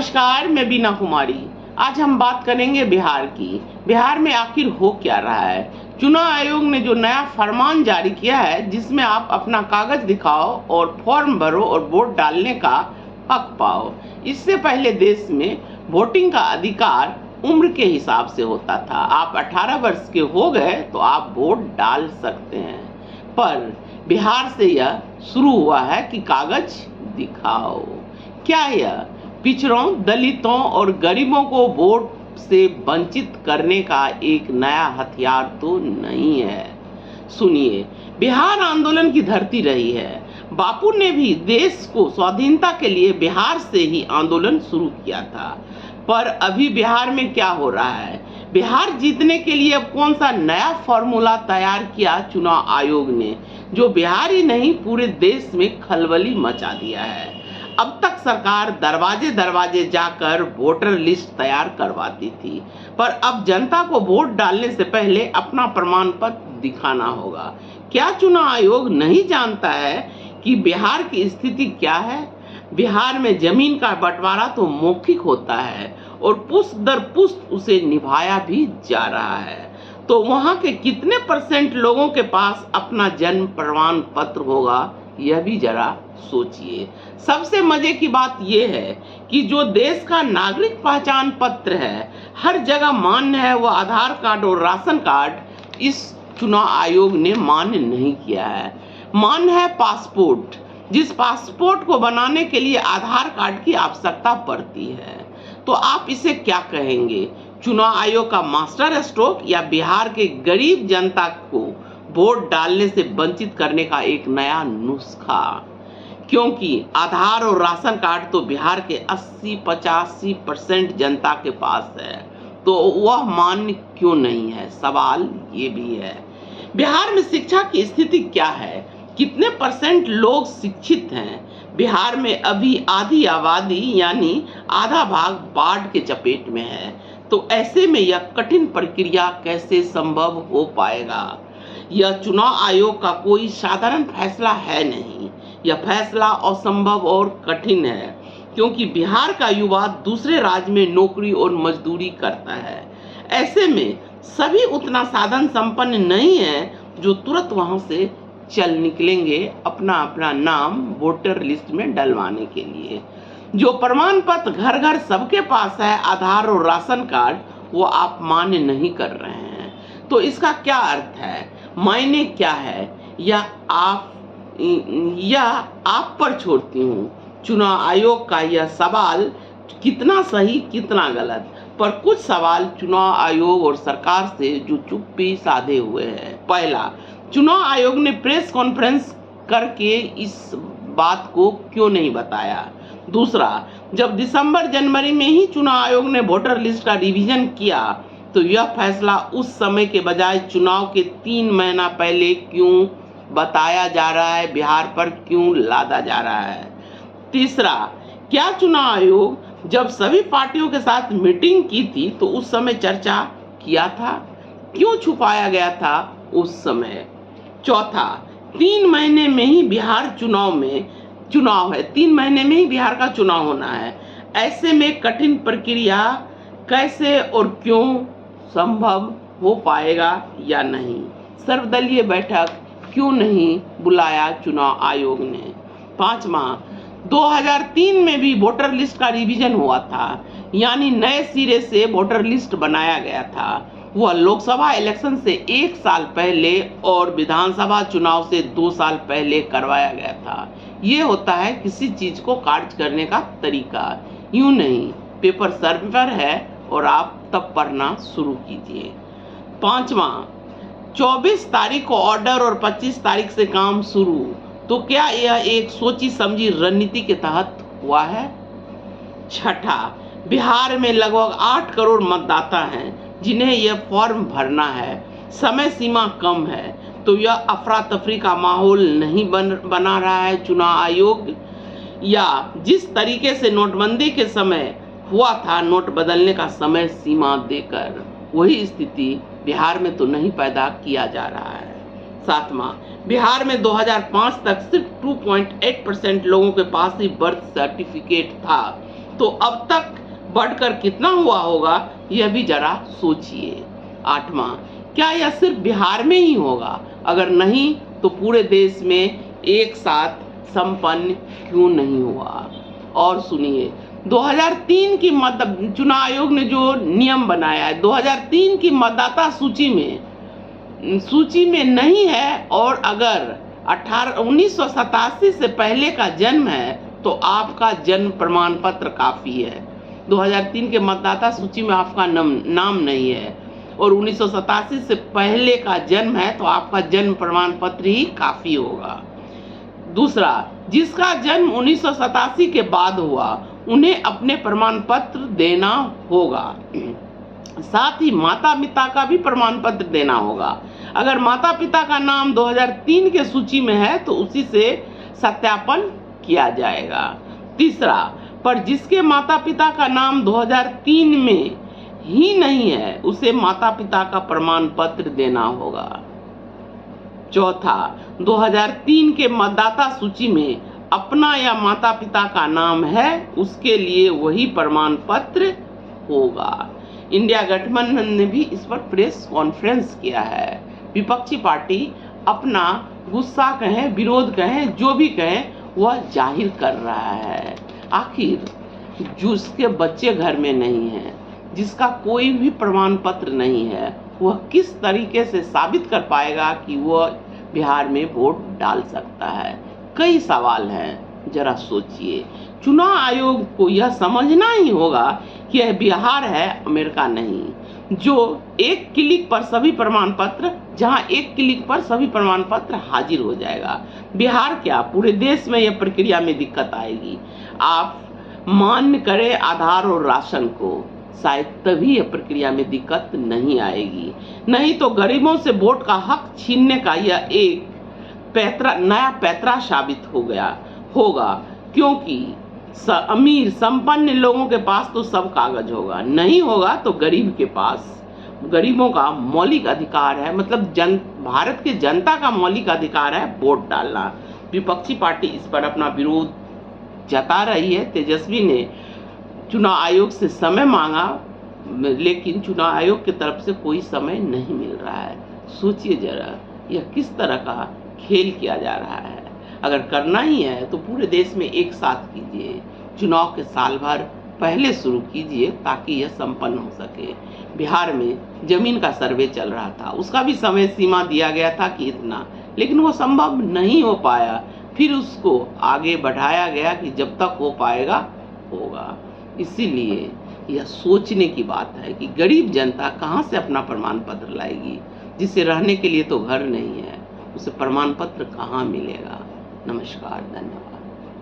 नमस्कार, मैं बीना कुमारी। आज हम बात करेंगे बिहार की। बिहार में आखिर हो क्या रहा है। चुनाव आयोग ने जो नया फरमान जारी किया है, जिसमें आप अपना कागज दिखाओ और फॉर्म भरो और वोट डालने का हक पाओ। इससे पहले देश में वोटिंग का अधिकार उम्र के हिसाब से होता था। आप 18 वर्ष के हो गए तो आप वोट डाल सकते हैं, पर बिहार से यह शुरू हुआ है कि कागज दिखाओ। क्या यह पिछड़ों, दलितों और गरीबों को वोट से वंचित करने का एक नया हथियार तो नहीं है? सुनिए, बिहार आंदोलन की धरती रही है। बापू ने भी देश को स्वाधीनता के लिए बिहार से ही आंदोलन शुरू किया था। पर अभी बिहार में क्या हो रहा है? बिहार जीतने के लिए अब कौन सा नया फॉर्मूला तैयार किया चुनाव आयोग ने, जो बिहार ही नहीं पूरे देश में खलबली मचा दिया है। अब तक सरकार दरवाजे दरवाजे जाकर वोटर लिस्ट तैयार करवाती थी, पर अब जनता को वोट डालने से पहले अपना प्रमाण पत्र दिखाना होगा। क्या चुनाव आयोग नहीं जानता है कि बिहार की स्थिति क्या है? बिहार में जमीन का बंटवारा तो मौखिक होता है और पुश्त दर पुश्त उसे निभाया भी जा रहा है। तो वहाँ के कितने % लोगों के पास अपना जन्म प्रमाण पत्र होगा, यह भी जरा सोचिए। सबसे मजे की बात यह है कि जो देश का नागरिक पहचान पत्र है, हर जगह मान्य है, वह आधार कार्ड और राशन कार्ड इस चुनाव आयोग ने मान्य नहीं किया है। मान्य है पासपोर्ट, जिस पासपोर्ट को बनाने के लिए आधार कार्ड की आवश्यकता पड़ती है। तो आप इसे क्या कहेंगे? चुनाव आयोग का मास्टर स्ट्रोक या बिहार के गरीब जनता को वोट डालने से वंचित करने का एक नया नुस्खा? क्योंकि आधार और राशन कार्ड तो बिहार के 80-85% जनता के पास है, तो वह मान्य क्यों नहीं है? सवाल ये भी है। बिहार में शिक्षा की स्थिति क्या है? कितने % लोग शिक्षित हैं? बिहार में अभी आधी आबादी यानी आधा भाग बाढ़ के चपेट में है। तो ऐसे में यह कठिन प्रक्रिया कैसे संभव हो पाएगा? यह चुनाव आयोग का कोई साधारण फैसला है नहीं। यह फैसला असंभव और कठिन है, क्योंकि बिहार का युवा दूसरे राज्य में नौकरी और मजदूरी करता है। ऐसे में सभी उतना साधन संपन्न नहीं है जो तुरंत वहां से चल निकलेंगे अपना अपना नाम वोटर लिस्ट में डलवाने के लिए। जो प्रमाण पत्र घर घर सबके पास है, आधार और राशन कार्ड, वो आप मान्य नहीं कर रहे हैं। तो इसका क्या अर्थ है? मायने क्या है? यह आप पर छोड़ती हूँ। चुनाव आयोग का यह सवाल कितना सही कितना गलत, पर कुछ सवाल चुनाव आयोग और सरकार से जो चुप्पी साधे हुए हैं। पहला, चुनाव आयोग ने प्रेस कॉन्फ्रेंस करके इस बात को क्यों नहीं बताया? दूसरा, जब दिसंबर जनवरी में ही चुनाव आयोग ने वोटर लिस्ट का रिवीजन किया, तो यह फैसला उस समय के बजाय चुनाव के 3 महीना पहले क्यों बताया जा रहा है? बिहार पर क्यों लादा जा रहा है? तीसरा, क्या चुनाव आयोग जब सभी पार्टियों के साथ मीटिंग की थी तो उस समय चर्चा किया था? क्यों छुपाया गया था उस समय? चौथा, 3 महीने में ही बिहार चुनाव है, 3 महीने में ही बिहार का चुनाव होना है। ऐसे में कठिन प्रक्रिया कैसे और क्यों संभव हो पाएगा या नहीं? सर्वदलीय बैठक क्यों नहीं बुलाया चुनाव आयोग ने? पांचवा, 2003 में भी वोटर लिस्ट का रिवीजन हुआ था, यानी नए सिरे से वोटर लिस्ट बनाया गया था। वह लोकसभा इलेक्शन से 1 साल पहले और विधानसभा चुनाव से 2 साल पहले करवाया गया था। ये होता है किसी चीज को कार्य करने का तरीका। यूं नहीं पेपर सर पर है और आप तब पढ़ना शुरू कीजिए। पांचवा, 24 तारीख को ऑर्डर और 25 तारीख से काम शुरू, तो क्या यह एक सोची समझी रणनीति के तहत हुआ है? छठा, बिहार में लगभग 8 करोड़ मतदाता हैं जिन्हें यह फॉर्म भरना है, समय सीमा कम है, तो यह अफरा तफरी का माहौल नहीं बना रहा है चुनाव आयोग? या जिस तरीके से नोटबंदी के समय हुआ था, नोट बदलने का समय सीमा देकर, वही स्थिति बिहार में तो नहीं पैदा किया जा रहा है? सातवां, बिहार में 2005 तक सिर्फ 2.8% लोगों के पास ही बर्थ सर्टिफिकेट था, तो अब तक बढ़कर कितना हुआ होगा, यह भी जरा सोचिए। 8वां, क्या यह सिर्फ बिहार में ही होगा? अगर नहीं तो पूरे देश में एक साथ संपन्न क्यों नहीं हुआ? और सुनिए, 2003 की चुनाव आयोग ने जो नियम बनाया है, 2003 की मतदाता सूची में नहीं है, और अगर 1987 से पहले का जन्म है तो आपका जन्म प्रमाण पत्र काफी है। 2003 के मतदाता सूची में आपका नाम नहीं है और 1987 से पहले का जन्म है तो आपका जन्म प्रमाण पत्र ही काफी होगा। दूसरा, जिसका जन्म 1987 के बाद हुआ उन्हें अपने प्रमाण पत्र देना होगा। साथ ही माता पिता का भी प्रमाण पत्र देना होगा। अगर माता पिता का नाम 2003 के सूची में है तो उसी से सत्यापन किया जाएगा। तीसरा, पर जिसके माता पिता का नाम 2003 में ही नहीं है उसे माता पिता का प्रमाण पत्र देना होगा। चौथा, 2003 के मतदाता सूची में अपना या माता पिता का नाम है उसके लिए वही प्रमाण पत्र होगा। इंडिया गठबंधन ने भी इस पर प्रेस कॉन्फ्रेंस किया है। विपक्षी पार्टी अपना गुस्सा कहें, विरोध कहें, जो भी कहें वह जाहिर कर रहा है। आखिर जिसके बच्चे घर में नहीं हैं, जिसका कोई भी प्रमाण पत्र नहीं है, वह किस तरीके से साबित कर पाएगा कि वह बिहार में वोट डाल सकता है? कई सवाल हैं, जरा सोचिए। चुनाव आयोग को यह समझना ही होगा कि यह बिहार है, अमेरिका नहीं, जो एक क्लिक पर सभी प्रमाण पत्र, जहां एक क्लिक पर सभी प्रमाण पत्र हाजिर हो जाएगा। बिहार क्या, पूरे देश में यह प्रक्रिया में दिक्कत आएगी। आप मान्य करें आधार और राशन को, शायद तभी यह प्रक्रिया में दिक्कत नहीं आएगी। नहीं तो गरीबों से वोट का हक छीनने का यह एक नया पैतरा साबित होगा, क्योंकि अमीर संपन्न लोगों के पास तो सब कागज होगा, नहीं होगा तो गरीब के पास। गरीबों का मौलिक अधिकार है, मतलब भारत के जनता का मौलिक अधिकार है वोट डालना। विपक्षी पार्टी इस पर अपना विरोध जता रही है। तेजस्वी ने चुनाव आयोग से समय मांगा, लेकिन चुनाव आयोग की तरफ से कोई समय नहीं मिल रहा है। सोचिए जरा, यह किस तरह का खेल किया जा रहा है। अगर करना ही है तो पूरे देश में एक साथ कीजिए, चुनाव के साल भर पहले शुरू कीजिए ताकि यह संपन्न हो सके। बिहार में जमीन का सर्वे चल रहा था, उसका भी समय सीमा दिया गया था कि इतना, लेकिन वो संभव नहीं हो पाया। फिर उसको आगे बढ़ाया गया कि जब तक हो पाएगा होगा। इसीलिए यह सोचने की बात है कि गरीब जनता कहाँ से अपना प्रमाण पत्र लाएगी, जिसे रहने के लिए तो घर नहीं है, उसे प्रमाण पत्र कहाँ मिलेगा। नमस्कार, धन्यवाद।